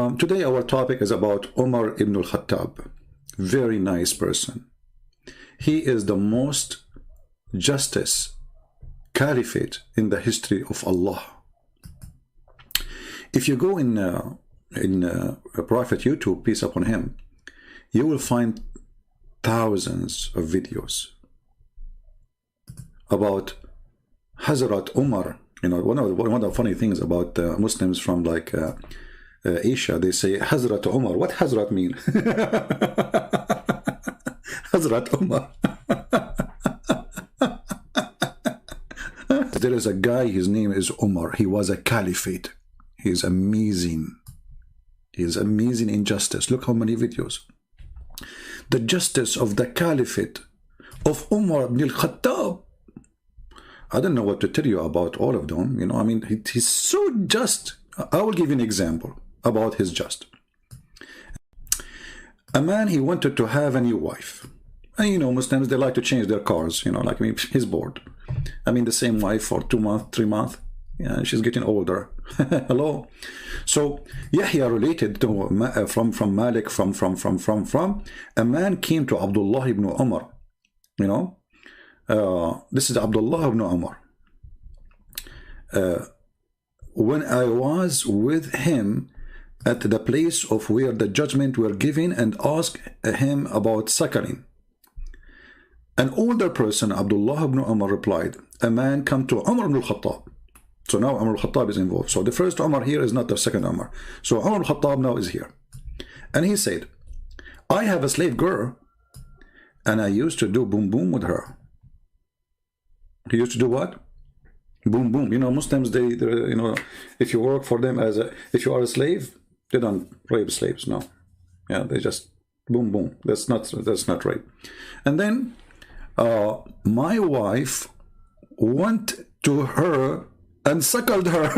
Today our topic is about Umar ibn Khattab. Very nice person. He is the most justice caliphate in the history of Allah. If you go in Prophet YouTube, peace upon him, you will find thousands of videos about Hazrat Umar. You know, one of the funny things about Muslims from like Asia, they say Hazrat Umar. What Hazrat mean? Hazrat Umar. There is a guy, his name is Umar. He was a caliphate. He is amazing. He is amazing in justice. Look how many videos. The justice of the caliphate of Umar bin Khattab. I don't know what to tell you about all of them. You know, I mean, he's so just. I will give you an example about his just. A man, he wanted to have a new wife. And you know, Muslims, they like to change their cars. You know, like, I mean, he's bored. I mean, the same wife for 2 months, 3 months. Yeah, she's getting older. Hello. So Yahya related to from Malik from a man came to Abdullah ibn Umar. You know, this is Abdullah ibn Umar. When I was with him at the place of where the judgment were given, and asked him about suckling. An older person, Abdullah ibn Umar, replied, a man come to Umar ibn Khattab. So now Umar al-Khattab is involved. So the first Umar here is not the second Umar. So Umar al-Khattab now is here. And he said, I have a slave girl, and I used to do boom boom with her. He used to do what? Boom boom. You know, Muslims, they you know, if you work for them if you are a slave, they don't rape slaves, no. Yeah, they just boom boom. That's not rape. And then my wife went to her and suckled her.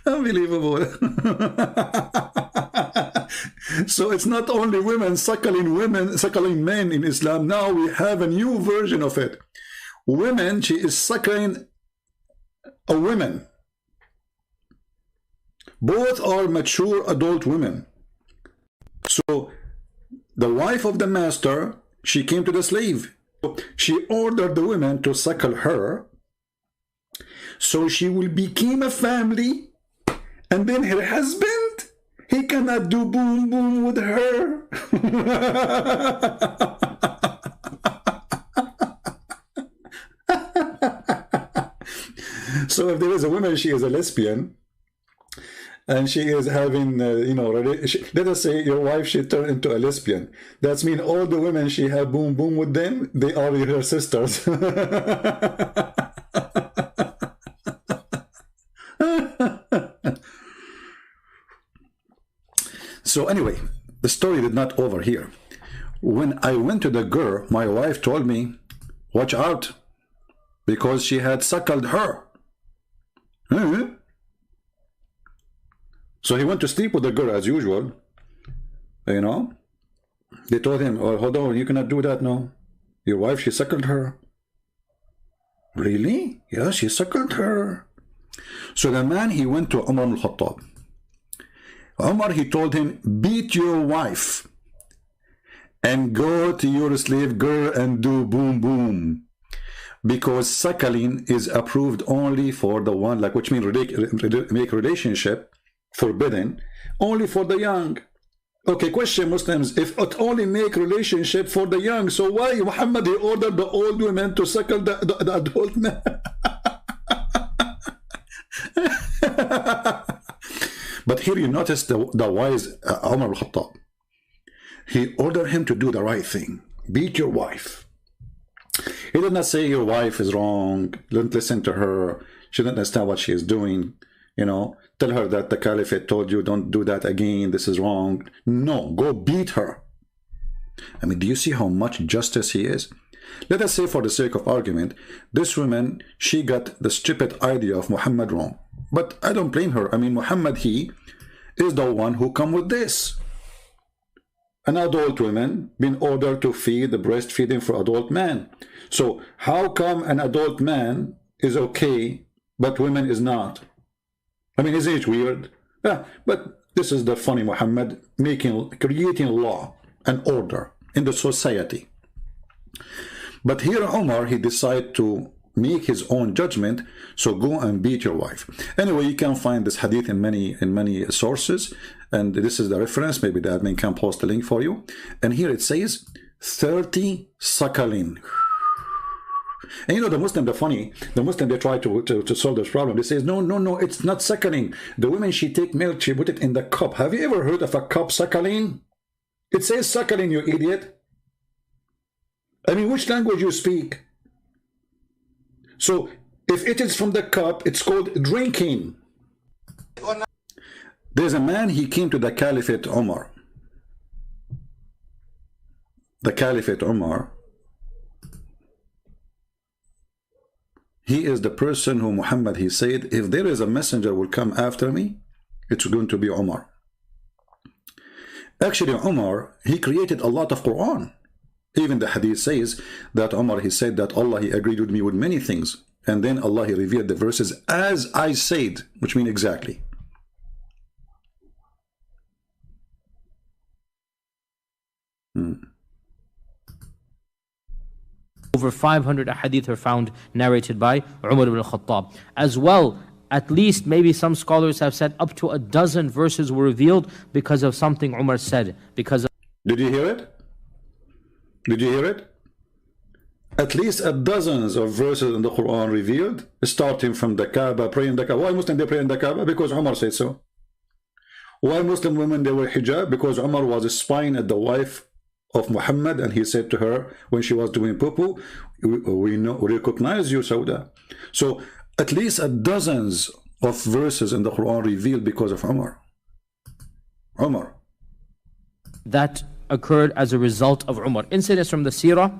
Unbelievable. So it's not only women, suckling men in Islam. Now we have a new version of it. Women, she is suckling a woman. Both are mature adult women. So the wife of the master, she came to the slave. She ordered the women to suckle her, so she will become a family, and then her husband, he cannot do boom boom with her. So if there is a woman, she is a lesbian, and she is having, you know, let us say your wife, she turned into a lesbian. That means all the women she have boom boom with them, they are her sisters. So anyway, the story did not over here. When I went to the girl, my wife told me, watch out, because she had suckled her. So he went to sleep with the girl as usual. You know, they told him, oh, hold on, you cannot do that now. Your wife, she suckled her. Really? Yeah, she suckled her. So the man, he went to Umar bin Khattab. Umar, he told him, beat your wife and go to your slave girl and do boom boom, because suckling is approved only for the one, like, which means make relationship forbidden only for the young. Okay, question, Muslims, if it only make relationship for the young, so why Muhammad, he ordered the old women to suckle the adult men? But here you notice the wise Umar bin Khattab. He ordered him to do the right thing. Beat your wife. He did not say your wife is wrong, don't listen to her, she doesn't understand what she is doing, you know, tell her that the caliphate told you don't do that again, this is wrong. No, go beat her. I mean, do you see how much justice he is? Let us say, for the sake of argument, this woman, she got the stupid idea of Muhammad wrong. But I don't blame her. I mean, Muhammad, he is the one who come with this. an adult woman been ordered to feed the breastfeeding for adult man. So how come an adult man is okay, but women is not? I mean, isn't it weird? Yeah, but this is the funny Muhammad creating law and order in the society. But here Umar, he decided to make his own judgment, so go and beat your wife. Anyway, you can find this hadith in many sources, and this is the reference. Maybe the admin can post the link for you. And here it says 30 sakalin. And you know, the Muslim, the Muslim, they try to solve this problem. They say, no, it's not suckling. The woman, she take milk, she put it in the cup. Have you ever heard of a cup suckling? It says suckling, you idiot. I mean, which language you speak? So, if it is from the cup, it's called drinking. There's a man, he came to the Caliphate Umar. The Caliphate Umar, he is the person who Muhammad, he said, if there is a messenger will come after me, it's going to be Umar. Actually, Umar, he created a lot of Quran. Even the hadith says that Umar, he said that Allah, he agreed with me with many things. And then Allah, he revealed the verses as I said, which mean exactly. Over 500 ahadith are found narrated by Umar bin Khattab. As well, at least maybe some scholars have said up to 12 verses were revealed because of something Umar said. Did you hear it? Did you hear it? At least dozens of verses in the Quran revealed, starting from the Kabah, praying the Kabah. Why Muslim they pray in the Kabah? Because Umar said so. Why Muslim women they wear hijab? Because Umar was spying at the wife of Muhammad, and he said to her when she was doing poo-poo, we recognize you, Sauda. So at least dozens of verses in the Quran revealed because of Umar. That occurred as a result of Umar. Incidents from the Seerah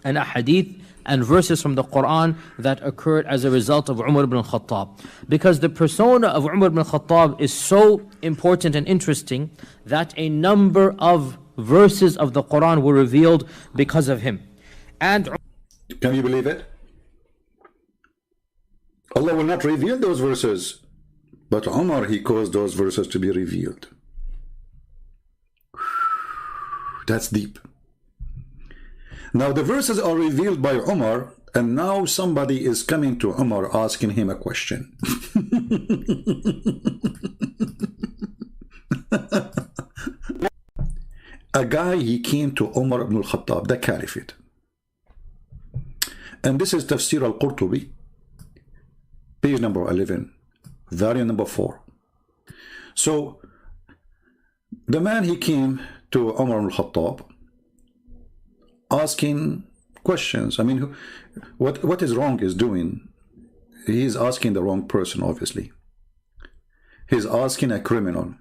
and Ahadith and verses from the Quran that occurred as a result of Umar bin Khattab. Because the persona of Umar bin Khattab is so important and interesting that a number of verses of the Quran were revealed because of him. And can you believe it? Allah will not reveal those verses, but Umar, he caused those verses to be revealed. That's deep. Now the verses are revealed by Umar, and now somebody is coming to Umar asking him a question. A guy, he came to Umar bin Khattab, the Caliphate. And this is Tafsir al-Qurtubi, page number 11, variant number 4. So the man, he came to Umar bin Khattab asking questions. I mean, what is wrong is doing? He is asking the wrong person, obviously. He's asking a criminal.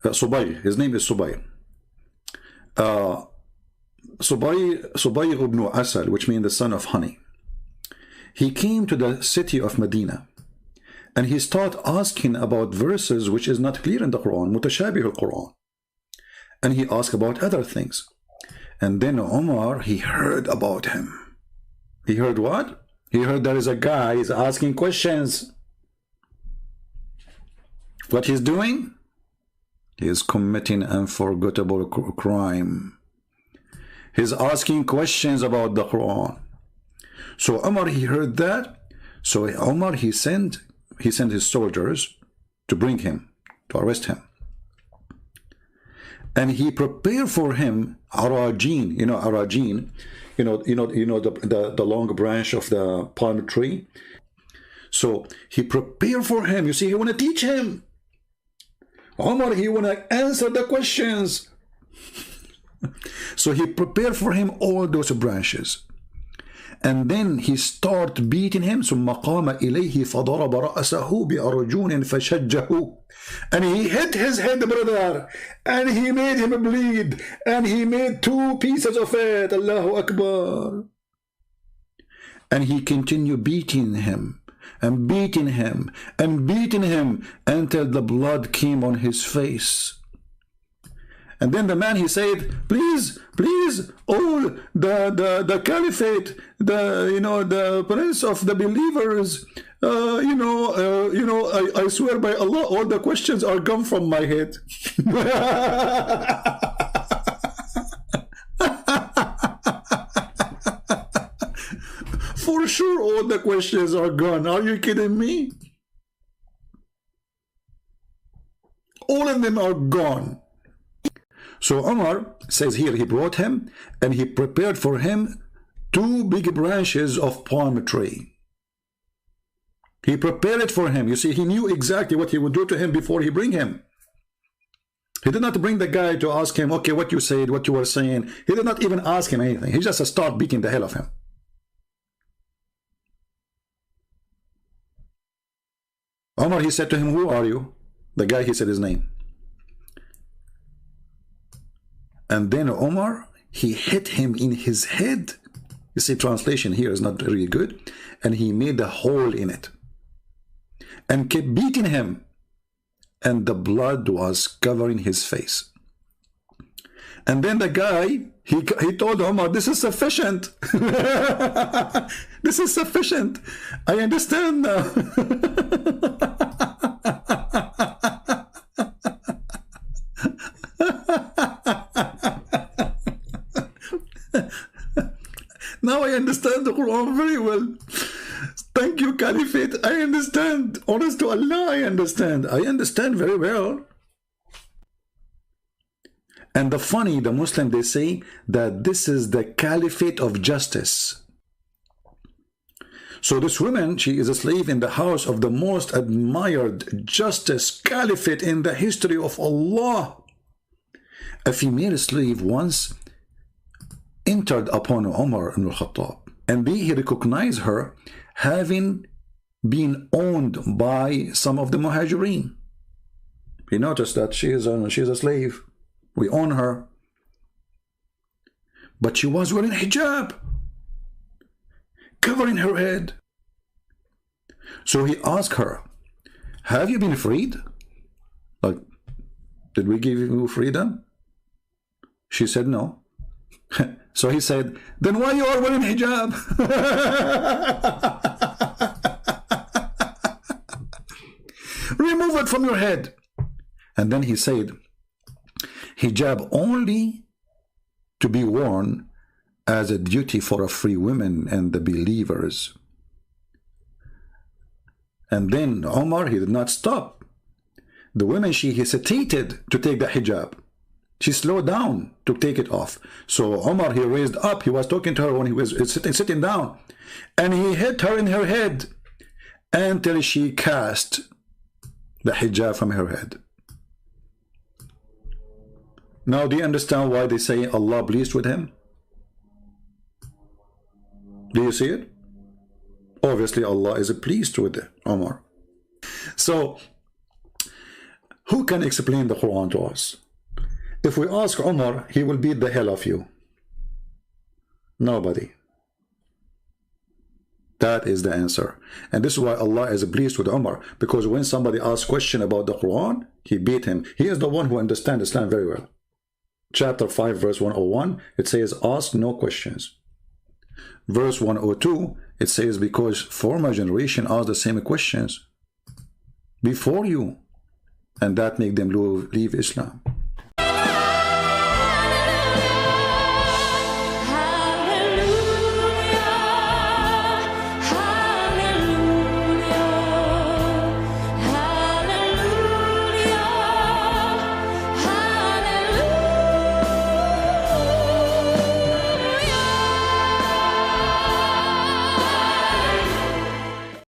Subayr, his name is Subayr. Subayr ibn Asal, which means the son of honey. He came to the city of Medina, and he started asking about verses which is not clear in the Quran, mutashabih al-Quran. And he asked about other things. And then Umar, he heard about him. He heard what? He heard there is a guy is asking questions. What he's doing? He is committing unforgettable crime. He's asking questions about the Quran. So Umar, he heard that. So Umar, he sent his soldiers to bring him, to arrest him. And he prepared for him arajin. You know arajin, the long branch of the palm tree. So he prepared for him. You see, he want to teach him. Umar, he want to answer the questions. So he prepared for him all those branches. And then he started beating him. ثم قام إليه فضرب رأسه بأرجون فشجه. And he hit his head, brother, and he made him bleed, and he made 2 pieces of it. Allahu Akbar. And he continued beating him and beating him and beating him until the blood came on his face. And then the man, he said, please, please, all the caliphate, the prince of the believers, I swear by Allah, all the questions are gone from my head. For sure, all the questions are gone. Are you kidding me? All of them are gone. So Umar says here, he brought him and he prepared for him 2 big branches of palm tree. He prepared it for him. You see, he knew exactly what he would do to him before he bring him. He did not bring the guy to ask him, okay, what you said, what you were saying. He did not even ask him anything. He just started beating the hell of him. Umar, he said to him, who are you? The guy, he said his name. And then Umar, he hit him in his head. You see, translation here is not really good. And he made a hole in it. And kept beating him. And the blood was covering his face. And then the guy, he told Umar, this is sufficient. This is sufficient. I understand now. Now I understand the Quran very well. Thank you, Caliphate. I understand. Honest to Allah, I understand. I understand very well. And the Muslim, they say that this is the Caliphate of justice. So this woman, she is a slave in the house of the most admired justice Caliphate in the history of Allah. A female slave once entered upon Umar bin Khattab, and he recognized her having been owned by some of the Muhajirin. He noticed that she is a slave. We own her. But she was wearing hijab, covering her head. So he asked her, have you been freed? Like, did we give you freedom? She said no. So he said, then why you are wearing hijab? Remove it from your head. And then he said, hijab only to be worn as a duty for a free woman and the believers. And then Umar, he did not stop. The woman, she hesitated to take the hijab. She slowed down to take it off. So Umar, he raised up. He was talking to her when he was sitting down. And he hit her in her head until she cast the hijab from her head. Now, do you understand why they say Allah pleased with him? Do you see it? Obviously, Allah is pleased with Umar. So, who can explain the Quran to us? If we ask Umar, he will beat the hell of you. Nobody. That is the answer. And this is why Allah is pleased with Umar. Because when somebody asks a question about the Quran, he beat him. He is the one who understands Islam very well. Chapter 5, verse 101, it says, ask no questions. Verse 102, it says, because former generation asked the same questions before you. And that make them leave Islam.